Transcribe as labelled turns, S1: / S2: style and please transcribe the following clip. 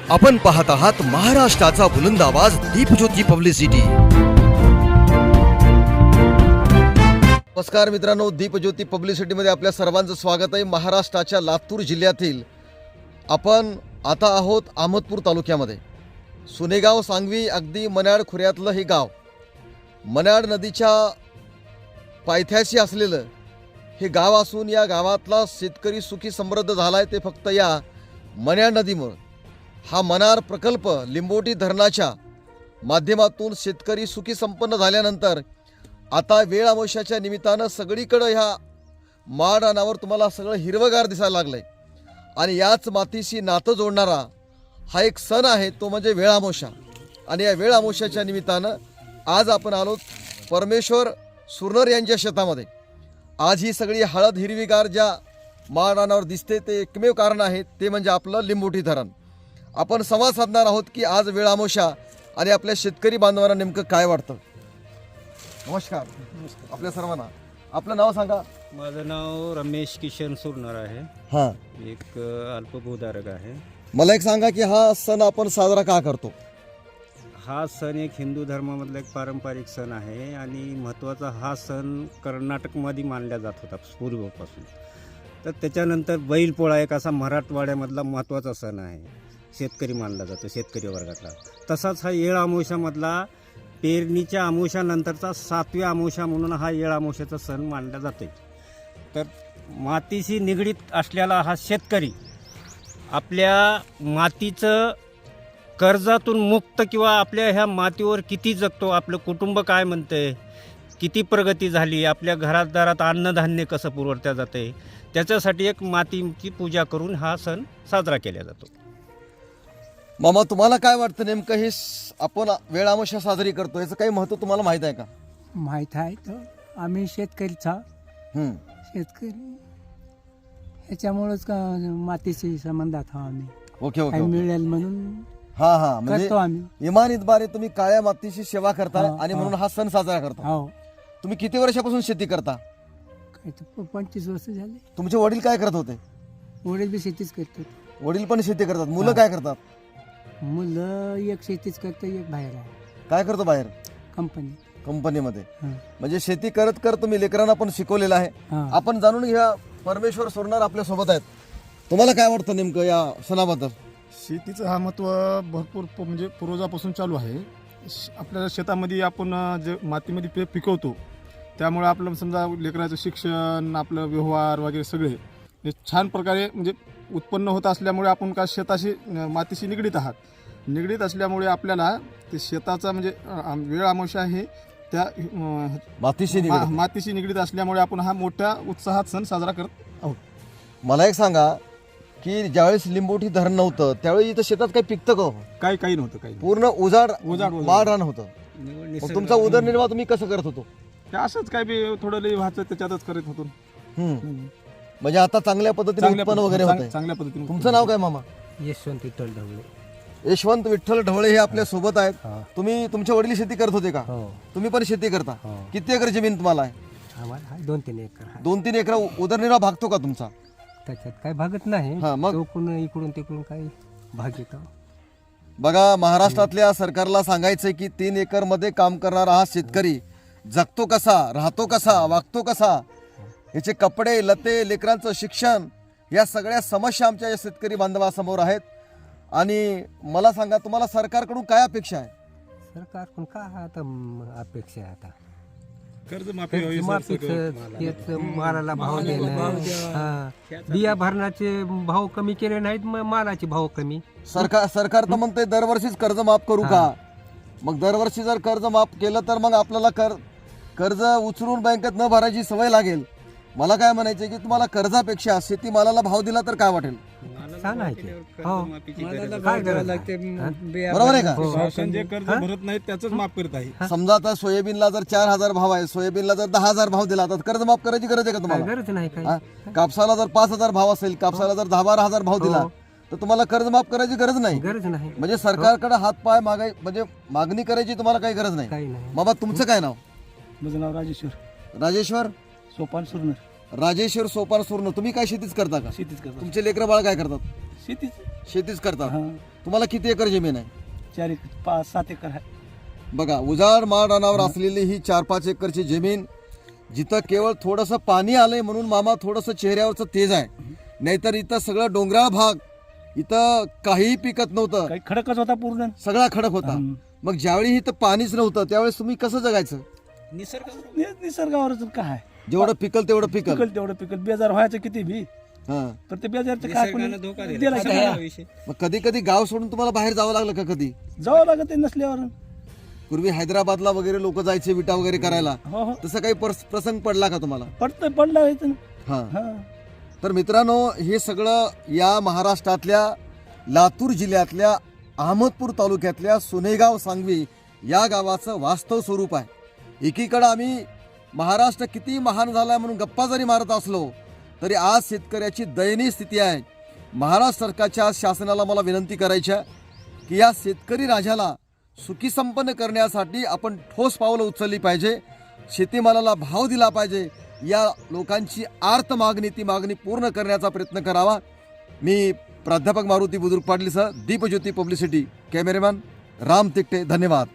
S1: आपण पाहत आहात महाराष्ट्राचा बुलंद आवाज दीपज्योती पब्लिसिटी। नमस्कार मित्रांनो, दीपज्योती पब्लिसिटी मध्ये आपल्या सर्वांचं स्वागत आहे। महाराष्ट्राच्या लातूर जिल्ह्यातील आपण आता आहोत अहमदपूर तालुक्यामध्ये। सुनेगाव सांगवी अगदी मन्याड खोऱ्यातलं हे गाव, मन्याड नदीच्या पायथ्याशी असलेलं हे गाव असून या गावातला शेतकरी सुखी समृद्ध झालाय ते फक्त या मन्याड नदीमुळे। हा मनार प्रकल्प लिंबोटी धरणाच्या माध्यमातून शेतकरी सुखी संपन्न झाल्यानंतर आता वेळ अमावस्याच्या निमित्तानं सगळीकडे ह्या माड रानावर तुम्हाला सगळं हिरवगार दिसायला लागलंय। आणि याच मातीशी नातं जोडणारा हा एक सण आहे, तो म्हणजे वेळ अमावस्या। आणि या वेळ अमावस्याच्या निमित्तानं आज आपण आलो परमेश्वर सुरनर यांच्या शेतामध्ये। आज ही सगळी हळद हिरवीगार ज्या माड रानावर दिसते ते एकमेव कारण आहे, ते म्हणजे आपलं लिंबोटी धरण। आपण संवाद साधणार आहोत की आज वेळ अमावस्या आणि आपल्या शेतकरी बांधवांना नेमकं काय वाटतं। नमस्कार आपल्या सर्वांना, आपलं नाव सांगा।
S2: माझं नाव रमेश किशन सुरनर आहे।
S1: हां,
S2: एक अल्पभूधारक आहे।
S1: मला एक सांगा की हा सण आपण साजरा का करतो।
S2: हा सण एक हिंदू धर्मामधला एक पारंपरिक सण आहे आणि महत्त्वाचा हा सण कर्नाटकमध्ये मानला जात होता पूर्वीपासून। तर त्याच्यानंतर बैलपोळा एक असा मराठवाड्यामधला महत्त्वाचा सण आहे, शेतकरी मानला जातो, शेतकरी वर्गातला। तसाच हा येळ अमावस्यामधला पेरणीच्या अमावस्यानंतरचा 7वी अमावस्या म्हणून हा येळ अमावस्याचा सण मानला जातो। तर मातीशी निगडीत असलेला हा शेतकरी आपल्या मातीचं कर्जातून मुक्त किंवा आपल्या ह्या मातीवर किती जगतो, आपलं कुटुंब काय म्हणतंय, किती प्रगती झाली, आपल्या घरादारात अन्नधान्य कसं पुरवठ्या जाते, त्याच्यासाठी एक मातीची पूजा करून हा सण साजरा केला जातो।
S1: मामा, तुम्हाला काय वाटतं नेमकं हे आपण वेळ अमावस्या साजरी करतो, याचं काही महत्त्व तुम्हाला माहीत आहे का।
S3: माहीत आहे तर आम्ही शेतकरीचा शेतकरी ह्याच्यामुळेच मातीशी संबंधात आहोत आम्ही।
S1: ओके ओके
S3: काही मिळेल म्हणून
S1: हा हा, म्हणजे
S3: करतो आम्ही।
S1: इमानीतबारे तुम्ही काळ्या मातीची सेवा करता
S3: हो,
S1: आणि
S3: हो.
S1: म्हणून हा सण साजरा करता।
S3: हो,
S1: तुम्ही किती वर्षापासून शेती करता।
S3: काही तर 25 वर्ष झाले।
S1: तुमचे वडील काय करत होते।
S3: वडील बी शेतीच करतात,
S1: वडील पण शेती करतात, मुलं
S3: हा.
S1: काय करतात।
S3: मुलं एक शेतीच करतात, एक बाहेर आहे
S1: काय करतो बाहेर
S3: कंपनी।
S1: कंपनीमध्ये।
S3: हा.
S1: म्हणजे शेती करत करत तुम्ही लेकरांना पण शिकवलेलं आहे।
S3: हा.
S1: आपण जाणून घ्या, परमेश्वर सोडणार आपल्या सोबत आहेत। तुम्हाला काय वाटतं नेमकं या सणाबद्दल।
S4: शेतीचं हा महत्त्व भरपूर म्हणजे पूर्वजापासून चालू आहे। आपल्या शेतामध्ये आपण जे मातीमध्ये पीक पिकवतो त्यामुळे आपलं समजा लेकराचं शिक्षण, आपलं व्यवहार वगैरे सगळे हे छान प्रकारे म्हणजे उत्पन्न होत असल्यामुळे आपण का शेताशी मातीशी निगडीत असल्यामुळे आपल्याला ते शेताचा म्हणजे वेळ अमावस्या आहे त्या मातीशी निगडीत असल्यामुळे आपण हा मोठ्या उत्साहात सण साजरा करत आहोत।
S1: मला एक सांगा की ज्यावेळेस लिंबोटी धरण नव्हतं त्यावेळी इथं शेतात काही पिकतं का।
S4: काही नव्हतं, काही
S1: पूर्ण उजाड
S4: उजाड.
S1: माड रान होतं। मग तुमचा उदरनिर्वाह तुम्ही कसं करत होतो।
S4: ते असंच काय बी थोडं लई व्हायचं त्याच्यातच करत होतो।
S1: म्हणजे आता चांगल्या पद्धतीने उत्पन्न वगैरे होतंय।
S4: चांगल्या पद्धतीने।
S1: तुमचं नाव काय मामा।
S3: यशवंत विठ्ठल ढवळे।
S1: यशवंत विठ्ठल ढवळे हे आपल्या सोबत आहेत।
S3: हा.
S1: तुम्ही तुमच्या वडील शेती करत होते का।
S3: हो,
S1: तुम्ही पण शेती करता।
S3: हो.
S1: किती एकर जमीन तुम्हाला आहे।
S3: आम्हाला 2-3 एकर आहे।
S1: 2-3 एकर उदरनिर्वाह भागतो का तुमचा।
S3: त्याच्यात काय भागत नाही।
S1: हा, मग?
S3: चौकून इकडून तिकडून काही भाग येतो।
S1: बघा, महाराष्ट्रातल्या सरकारला सांगायचंय की 3 एकर मध्ये काम करणारा हा शेतकरी जगतो कसा, राहतो कसा, वागतो कसा, याचे कपडे लते, लेकरांचं शिक्षण, या सगळ्या समस्या आमच्या या शेतकरी बांधवासमोर आहेत। आणि मला सांगा, तुम्हाला सरकारकडून काय अपेक्षा आहे।
S3: सरकारकडून काय आता अपेक्षा आहे आता
S4: कर्जमाफी
S3: मालाला भाव देणं, बिया भरण्याचे भाव कमी केले नाहीत, मालाचे भाव कमी।
S1: सरकार तर म्हणते दरवर्षीच कर्ज माफ करू का। मग दरवर्षी जर कर्ज माफ केलं तर मग आपल्याला कर्ज उचलून बँकेत न भरायची सवय लागेल। मला काय म्हणायचं की तुम्हाला कर्जापेक्षा शेती मालाला भाव दिला तर काय वाटेल।
S3: छान आहे ते। हो,
S4: काय
S3: गरज
S1: बरोबर आहे का।
S4: शासन जे कर्ज भरत नाहीत त्याच माफ करत आहे।
S1: समजा आता सोयाबीनला जर 4000 भाव आहे, सोयाबीनला जर 10000 भाव दिला तर कर्ज माफ करायची गरज आहे का तुम्हाला।
S3: गरज नाही काही।
S1: हा? कापसाला जर 5000 भाव असेल, कापसाला जर 10-12 भाव दिला तर तुम्हाला कर्ज माफ करायची गरज नाही। म्हणजे सरकारकडे हात पाय म्हणजे मागणी करायची तुम्हाला काही गरज नाही। बाबा, तुमचं काय नाव।
S4: माझं नाव राजेश्वर
S1: राजेश्वर
S4: सोपान सुरनर।
S1: राजेश्वर सोपान सुरनर। तुम्ही काय शेतीच करता का।
S4: शेतीच करतो।
S1: तुमचे लेकरं बाळ काय करतात।
S4: शेतीच
S1: करतात। तुम्हाला किती एकर जमीन आहे?
S5: 4-5-7 एकर आहे.
S1: बघा, उजाड माळरानावर असलेली ही 4-5 एकरची जमीन, जिथं केवळ थोडंसं पाणी आलंय म्हणून मामा थोडंसं चेहऱ्यावरचं तेज आहे, नाहीतर इथं सगळं डोंगराळ भाग, इथं काहीही पिकत नव्हतं,
S5: काही खडकच होता पूर्ण.
S1: सगळा खडक होता. मग ज्यावेळी इथं पाणीच नव्हतं त्यावेळेस तुम्ही कसं जगायचं?
S5: निसर्गावरच काय
S1: जेवढं पिकल तेवढं पिकल.
S5: पिकल तेवढं पिकल. बेजार व्हायचं किती बी,
S1: हा.
S5: पण ते बेजारचं काय कोणी
S2: निसर्गानं धोका दिला.
S5: दिला
S2: आता
S5: की
S2: विषय.
S1: मग कधी कधी गाव सोडून तुम्हाला बाहेर जावं लागलं का? कधी
S5: जावं लागत नसल्यावर.
S1: पूर्वी हैदराबादला वगैरे लोक जायचे विटा वगैरे करायला,
S5: हो हो
S1: तसं काही प्रसंग पडला का तुम्हाला?
S5: पडला इथं.
S1: हा.
S5: हा.
S1: तर मित्रांनो, हे सगळं या महाराष्ट्रातल्या लातूर जिल्ह्यातल्या अहमदपूर तालुक्यातल्या सुनेगाव सांगवी या गावाचं वास्तव स्वरूप आहे. एकीकडं आम्ही महाराष्ट्र किती महान झाला म्हणून गप्पा जरी मारत असलो तरी आज शेतकऱ्याची दयनीय स्थिती आहे. महाराष्ट्र सरकारच्या शासनाला मला विनंती करायची आहे की या शेतकरी राजाला सुखी संपन्न करण्यासाठी आपण ठोस पावलं उचलली पाहिजे. शेतीमालाला भाव दिला पाहिजे. या लोकांची आर्त मागणी, ती मागणी पूर्ण करण्याचा प्रयत्न करावा. मी प्राध्यापक मारुती बुद्रुक पाटील सह दीपज्योती पब्लिसिटी, कॅमेरामॅन राम तिकटे, धन्यवाद.